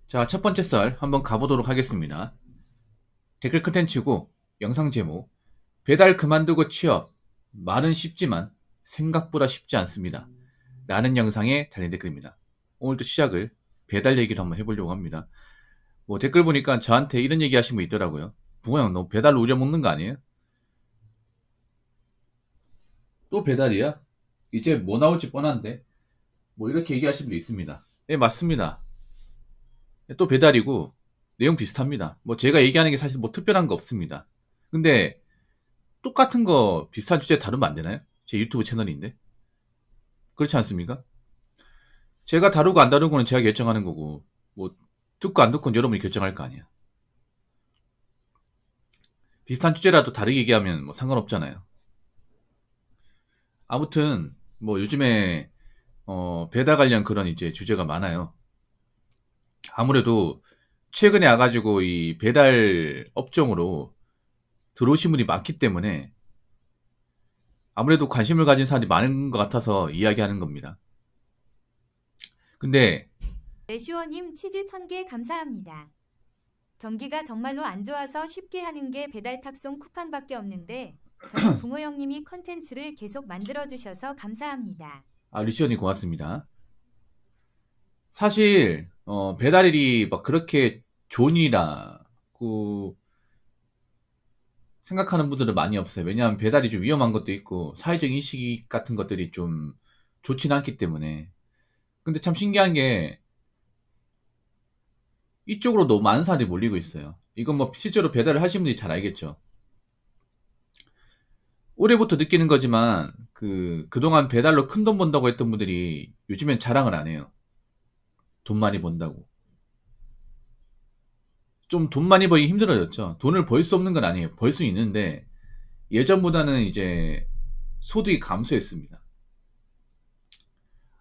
자, 첫 번째 썰 한번 가보도록 하겠습니다. 댓글 컨텐츠고 영상 제목 배달 그만두고 취업 말은 쉽지만 생각보다 쉽지 않습니다. 라는 영상에 달린 댓글입니다. 오늘도 시작을 배달 얘기를 한번 해보려고 합니다. 뭐 댓글 보니까 저한테 이런 얘기 하신 분 있더라고요. 붕어형 너 배달로 우려먹는 거 아니에요? 또 배달이야? 이제 뭐 나올지 뻔한데? 뭐 이렇게 얘기하시는 분 있습니다. 네, 맞습니다. 또 배달이고 내용 비슷합니다. 뭐 제가 얘기하는 게 사실 뭐 특별한 거 없습니다. 근데 똑같은 거 비슷한 주제 다루면 안 되나요? 제 유튜브 채널인데. 그렇지 않습니까? 제가 다루고 안 다루고는 제가 결정하는 거고, 뭐, 듣고 안 듣고는 여러분이 결정할 거 아니야. 비슷한 주제라도 다르게 얘기하면 뭐 상관없잖아요. 아무튼, 뭐 요즘에, 배달 관련 그런 이제 주제가 많아요. 아무래도 최근에 와가지고 이 배달 업종으로 들어오신 분이 많기 때문에 아무래도 관심을 가진 사람이 많은 것 같아서 이야기하는 겁니다. 근데 레시워님 치즈 1000개 감사합니다. 경기가 정말로 안 좋아서 쉽게 하는 게 배달 탁송 쿠팡밖에 없는데 저는 붕어 형님이 컨텐츠를 계속 만들어주셔서 감사합니다. 리시언이 고맙습니다. 사실 배달일이 막 그렇게 좋은 일이라고 생각하는 분들은 많이 없어요. 왜냐하면 배달이 좀 위험한 것도 있고 사회적 인식 같은 것들이 좀 좋진 않기 때문에. 근데 참 신기한 게 이쪽으로 너무 많은 사람들이 몰리고 있어요. 이건 뭐 실제로 배달을 하신 분들이 잘 알겠죠. 올해부터 느끼는 거지만 그동안 배달로 큰 돈 번다고 했던 분들이 요즘엔 자랑을 안 해요. 돈 많이 번다고. 좀 돈 많이 벌기 힘들어졌죠. 돈을 벌 수 없는 건 아니에요. 벌 수 있는데 예전보다는 이제 소득이 감소했습니다.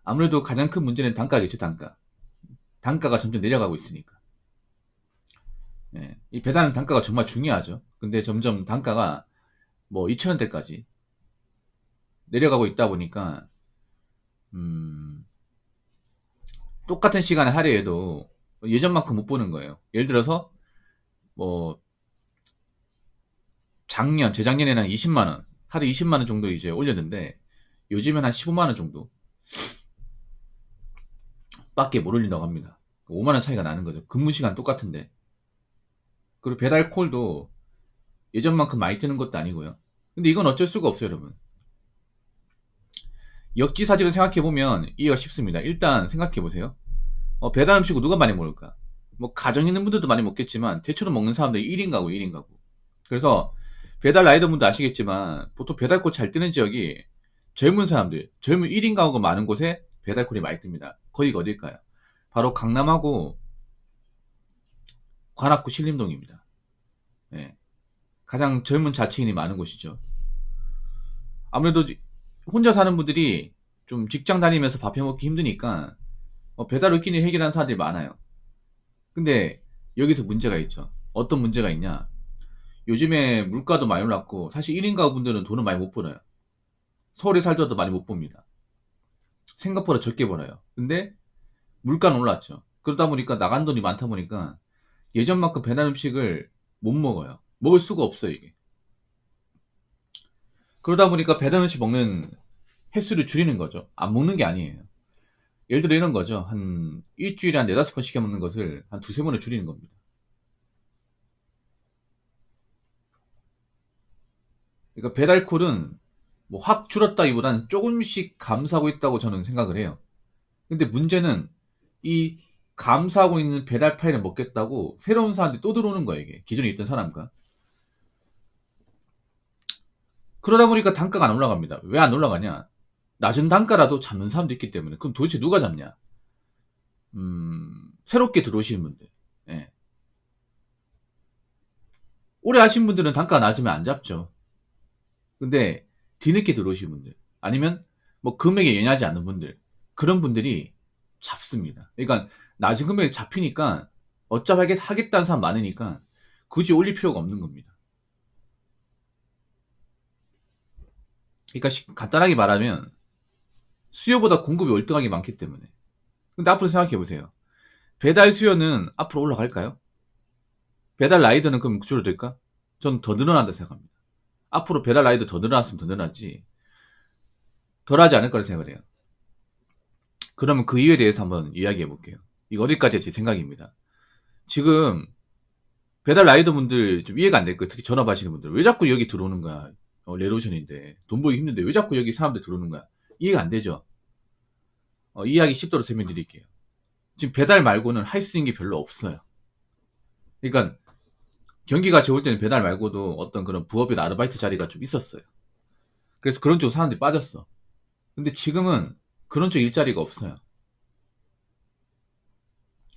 아무래도 가장 큰 문제는 단가겠죠, 단가. 단가가 점점 내려가고 있으니까. 예, 이 배달은 단가가 정말 중요하죠. 근데 점점 단가가 뭐 2,000원대까지 내려가고 있다 보니까 음, 똑같은 시간에 할애해도 예전만큼 못 보는 거예요. 예를 들어서 뭐 작년, 재작년에는 한 20만 원, 하루 20만 원 정도 이제 올렸는데 요즘엔 한 15만 원 정도 밖에 못 올린다고 합니다. 5만 원 차이가 나는 거죠. 근무 시간 똑같은데. 그리고 배달 콜도 예전만큼 많이 뜨는 것도 아니고요. 근데 이건 어쩔 수가 없어요, 여러분. 역지사지로 생각해보면 이해가 쉽습니다. 일단 생각해보세요. 배달 음식을 누가 많이 먹을까? 뭐 가정 있는 분들도 많이 먹겠지만 대체로 먹는 사람들이 1인 가구, 1인 가구. 그래서 배달 라이더 분도 아시겠지만 보통 배달콜 잘 뜨는 지역이 젊은 사람들, 젊은 1인 가구가 많은 곳에 배달콜이 많이 뜹니다. 거기가 어딜까요? 바로 강남하고 관악구 신림동입니다. 예. 가장 젊은 자취인이 많은 곳이죠. 아무래도 혼자 사는 분들이 좀 직장 다니면서 밥 해먹기 힘드니까 배달 을끼니 해결하는 사람들이 많아요. 근데 여기서 문제가 있죠. 어떤 문제가 있냐? 요즘에 물가도 많이 올랐고 사실 1인 가구분들은 돈을 많이 못 벌어요. 서울에 살더라도 많이 못 봅니다. 생각보다 적게 벌어요. 근데 물가는 올랐죠. 그러다 보니까 나간 돈이 많다 보니까 예전만큼 배달 음식을 못 먹어요. 먹을 수가 없어요, 이게. 그러다 보니까 배달 음식 먹는 횟수를 줄이는 거죠. 안 먹는 게 아니에요. 예를 들어 이런 거죠. 한 일주일에 한 네다섯 번 시켜 먹는 것을 한 두세 번을 줄이는 겁니다. 그러니까 배달콜은 뭐 확 줄었다기보다는 조금씩 감소하고 있다고 저는 생각을 해요. 근데 문제는 이 감소하고 있는 배달 파일을 먹겠다고 새로운 사람들이 또 들어오는 거예요, 이게. 기존에 있던 사람과. 그러다 보니까 단가가 안 올라갑니다. 왜 안 올라가냐? 낮은 단가라도 잡는 사람도 있기 때문에. 그럼 도대체 누가 잡냐? 새롭게 들어오시는 분들. 예. 오래 하신 분들은 단가가 낮으면 안 잡죠. 근데 뒤늦게 들어오신 분들 아니면 뭐 금액에 연연하지 않는 분들 그런 분들이 잡습니다. 그러니까 낮은 금액에 잡히니까 어차피 하겠다는 사람 많으니까 굳이 올릴 필요가 없는 겁니다. 그러니까 간단하게 말하면 수요보다 공급이 월등하게 많기 때문에. 근데 앞으로 생각해 보세요. 배달 수요는 앞으로 올라갈까요? 배달 라이더는 그럼 줄어들까? 전 더 늘어난다 생각합니다. 앞으로 배달 라이더 더 늘어났으면 더 늘어나지 덜하지 않을 거라 생각을 해요. 그러면 그 이유에 대해서 한번 이야기해 볼게요. 이거 어디까지 제 생각입니다. 지금 배달 라이더 분들 좀 이해가 안 될 거예요. 특히 전업하시는 분들. 왜 자꾸 여기 들어오는 거야? 레로션인데. 돈 벌기 힘든데 왜 자꾸 여기 사람들 들어오는 거야? 이해가 안 되죠? 이해하기 쉽도록 설명드릴게요. 지금 배달 말고는 할 수 있는 게 별로 없어요. 그러니까 경기가 좋을 때는 배달 말고도 어떤 그런 부업이나 아르바이트 자리가 좀 있었어요. 그래서 그런 쪽 사람들이 빠졌어. 근데 지금은 그런 쪽 일자리가 없어요.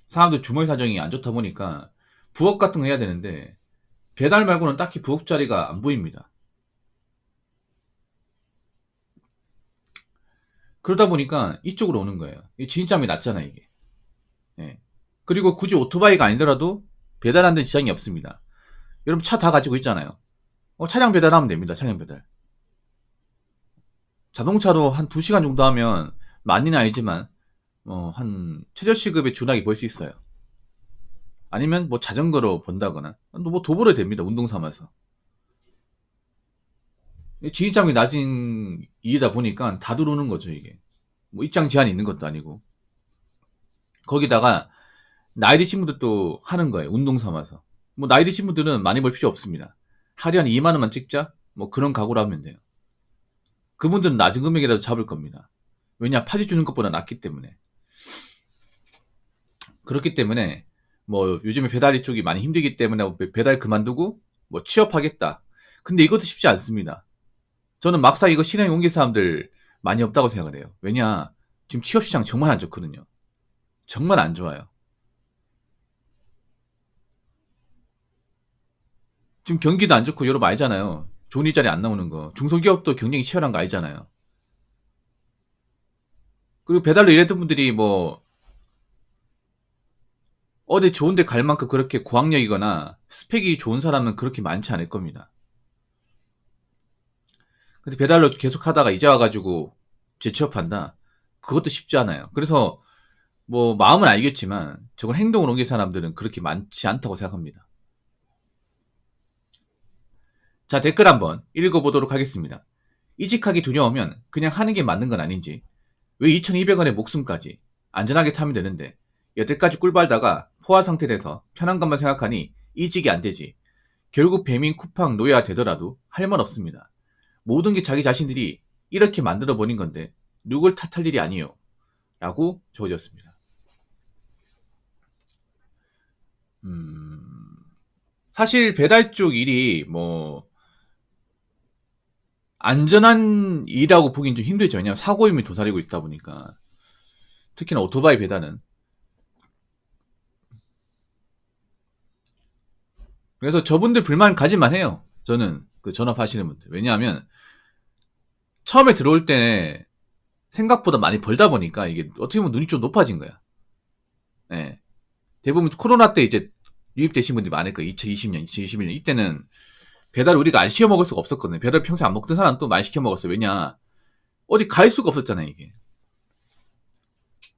사람들 주머니 사정이 안 좋다 보니까 부업 같은 거 해야 되는데 배달 말고는 딱히 부업 자리가 안 보입니다. 그러다 보니까 이쪽으로 오는 거예요. 진입장이 낮잖아 이게. 예. 그리고 굳이 오토바이가 아니더라도 배달하는 데 지장이 없습니다. 여러분 차 다 가지고 있잖아요. 차량 배달하면 됩니다. 차량 배달. 자동차로 한 2시간 정도 하면 많이는 아니지만 한 최저시급의 준하게 벌 수 있어요. 아니면 뭐 자전거로 번다거나 뭐 도보로 됩니다. 운동 삼아서. 진입장이 낮은 이유다 보니까 다 들어오는 거죠 이게. 뭐 입장 제한이 있는 것도 아니고. 거기다가 나이 드신 분들도 하는 거예요. 운동 삼아서. 뭐 나이 드신 분들은 많이 벌 필요 없습니다. 하루에 한 2만 원만 찍자? 뭐 그런 각오로 하면 돼요. 그분들은 낮은 금액이라도 잡을 겁니다. 왜냐? 파지 주는 것보다 낫기 때문에. 그렇기 때문에 뭐 요즘에 배달이 쪽이 많이 힘들기 때문에 배달 그만두고 뭐 취업하겠다. 근데 이것도 쉽지 않습니다. 저는 막상 이거 실행에 옮길 사람들 많이 없다고 생각을 해요. 왜냐? 지금 취업시장 정말 안 좋거든요. 정말 안 좋아요. 지금 경기도 안 좋고 여러분 알잖아요. 좋은 일자리 안 나오는 거. 중소기업도 경쟁이 치열한 거 알잖아요. 그리고 배달로 일했던 분들이 뭐 어디 좋은 데 갈 만큼 그렇게 고학력이거나 스펙이 좋은 사람은 그렇게 많지 않을 겁니다. 근데 배달로 계속 하다가 이제 와가지고 재취업한다? 그것도 쉽지 않아요. 그래서 뭐 마음은 알겠지만 저걸 행동으로 옮길 사람들은 그렇게 많지 않다고 생각합니다. 자, 댓글 한번 읽어보도록 하겠습니다. 이직하기 두려우면 그냥 하는 게 맞는 건 아닌지, 왜 2,200원의 목숨까지 안전하게 타면 되는데 여태까지 꿀빨다가 포화 상태 돼서 편한 것만 생각하니 이직이 안 되지. 결국 배민 쿠팡 노예가 되더라도 할 말 없습니다. 모든 게 자기 자신들이 이렇게 만들어 버린 건데 누굴 탓할 일이 아니요. 라고 적어졌습니다. 사실 배달 쪽 일이 뭐 안전한 일이라고 보긴 좀 힘들죠. 왜냐면 사고 위험이 도사리고 있다 보니까. 특히나 오토바이 배달은. 그래서 저분들 불만 가질만 해요. 저는 그 전업하시는 분들. 왜냐하면 처음에 들어올 때 생각보다 많이 벌다 보니까 이게 어떻게 보면 눈이 좀 높아진 거야. 예. 대부분 코로나 때 이제 유입되신 분들이 많을 거예요. 2020년, 2021년. 이때는 배달 우리가 안 시켜 먹을 수가 없었거든요. 배달 평소에 안 먹던 사람 또 많이 시켜 먹었어요. 왜냐? 어디 갈 수가 없었잖아요, 이게.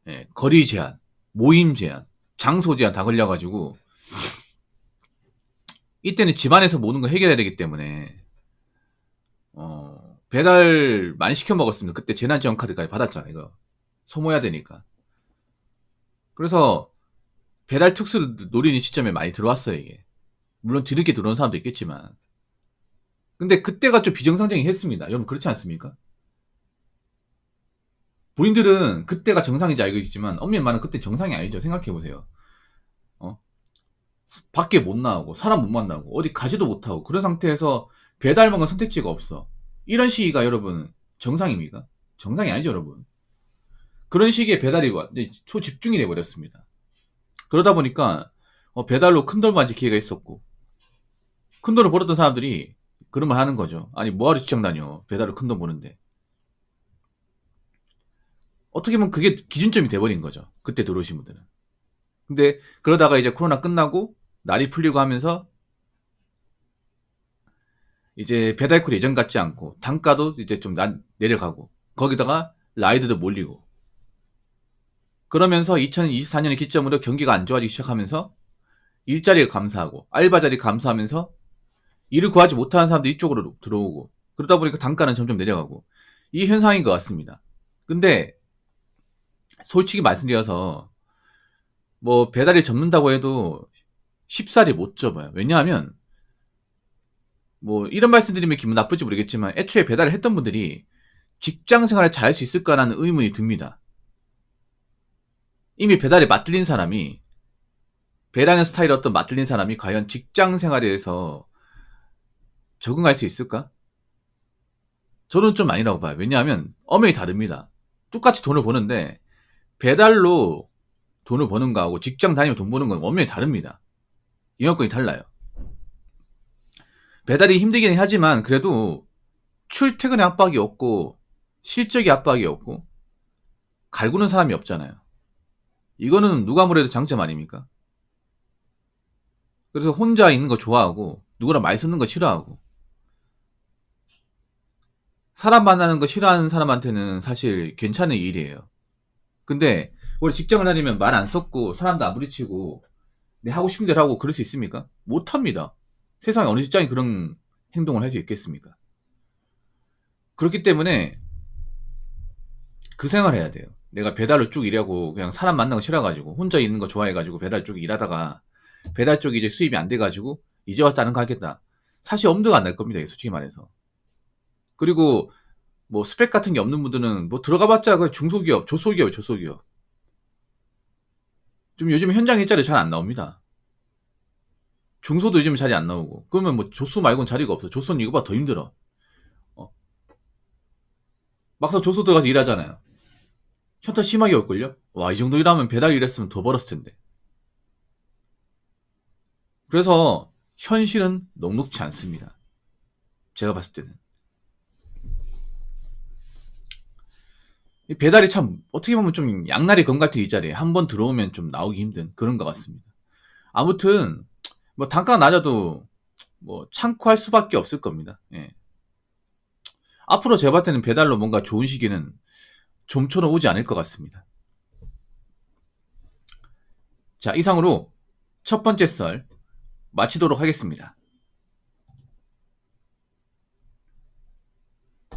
예. 거리 제한, 모임 제한, 장소 제한 다 걸려가지고 이때는 집안에서 모든 걸 해결해야 되기 때문에 배달 많이 시켜 먹었습니다. 그때 재난지원카드까지 받았잖아요. 이거 소모해야 되니까. 그래서 배달 특수를 노리는 시점에 많이 들어왔어요. 이게. 물론 뒤늦게 들어온 사람도 있겠지만. 근데 그때가 좀 비정상적이했습니다. 여러분 그렇지 않습니까? 본인들은 그때가 정상인지 알고 있지만 엄밀히 말하면 그때 정상이 아니죠. 생각해보세요. 밖에 못 나오고 사람 못 만나고 어디 가지도 못하고 그런 상태에서 배달망은 선택지가 없어. 이런 시기가 여러분 정상입니까? 정상이 아니죠, 여러분. 그런 시기에 배달이 초집중이 돼버렸습니다. 그러다 보니까 배달로 큰 돈만 질 기회가 있었고 큰 돈을 벌었던 사람들이 그런 말 하는 거죠. 아니 뭐하러 직장 다녀 배달로 큰 돈 버는데. 어떻게 보면 그게 기준점이 돼버린 거죠. 그때 들어오신 분들은. 근데 그러다가 이제 코로나 끝나고 날이 풀리고 하면서 이제 배달콜이 예전 같지 않고 단가도 이제 좀 내려가고 거기다가 라이드도 몰리고 그러면서 2024년을 기점으로 경기가 안 좋아지기 시작하면서 일자리가 감소하고 알바 자리 감소하면서 일을 구하지 못하는 사람들이 이쪽으로 들어오고 그러다 보니까 단가는 점점 내려가고 이 현상인 것 같습니다. 근데 솔직히 말씀드려서 뭐 배달이 접는다고 해도 쉽사리 못 접어요. 왜냐하면 뭐 이런 말씀드리면 기분 나쁠지 모르겠지만 애초에 배달을 했던 분들이 직장 생활을 잘할 수 있을까라는 의문이 듭니다. 이미 배달에 맞들린 사람이 배달하는 스타일에 어떤 맞들린 사람이 과연 직장 생활에 대해서 적응할 수 있을까? 저는 좀 아니라고 봐요. 왜냐하면 엄연히 다릅니다. 똑같이 돈을 버는데 배달로 돈을 버는 거하고 직장 다니며 돈 버는 건 엄연히 다릅니다. 영역권이 달라요. 배달이 힘들긴 하지만 그래도 출퇴근의 압박이 없고 실적의 압박이 없고 갈구는 사람이 없잖아요. 이거는 누가 뭐래도 장점 아닙니까? 그래서 혼자 있는 거 좋아하고 누구랑 말 쓰는 거 싫어하고 사람 만나는 거 싫어하는 사람한테는 사실 괜찮은 일이에요. 근데 우리 직장을 다니면 말 안 섞고 사람도 안 부딪히고 내 하고 싶은 대로 하고 그럴 수 있습니까? 못합니다. 세상에 어느 직장이 그런 행동을 할 수 있겠습니까? 그렇기 때문에 그 생활을 해야 돼요. 내가 배달로 쭉 일하고 그냥 사람 만나는 거 싫어가지고 혼자 있는 거 좋아해가지고 배달 쭉 일하다가 배달 쪽이 이제 수입이 안 돼가지고 이제 와서 다른 거 하겠다. 사실 엄두가 안 날 겁니다. 솔직히 말해서. 그리고 뭐 스펙 같은 게 없는 분들은 뭐 들어가봤자 그 중소기업, 조소기업. 좀 요즘 현장 일자리 잘 안 나옵니다. 중소도 요즘 자리 안 나오고. 그러면 뭐 조소 말고는 자리가 없어. 조소는 이거보다 더 힘들어. 막상 조소 들어가서 일하잖아요. 현타 심하게 올걸요? 와, 이 정도 일하면 배달 일했으면 더 벌었을 텐데. 그래서 현실은 녹록치 않습니다. 제가 봤을 때는. 이 배달이 참 어떻게 보면 좀 양날의 검 같은 이 자리에 한 번 들어오면 좀 나오기 힘든 그런 것 같습니다. 아무튼 뭐 단가가 낮아도 뭐 참고할 수밖에 없을 겁니다. 예. 앞으로 제가 봤을 때는 배달로 뭔가 좋은 시기는 좀처럼 오지 않을 것 같습니다. 자, 이상으로 첫 번째 썰 마치도록 하겠습니다.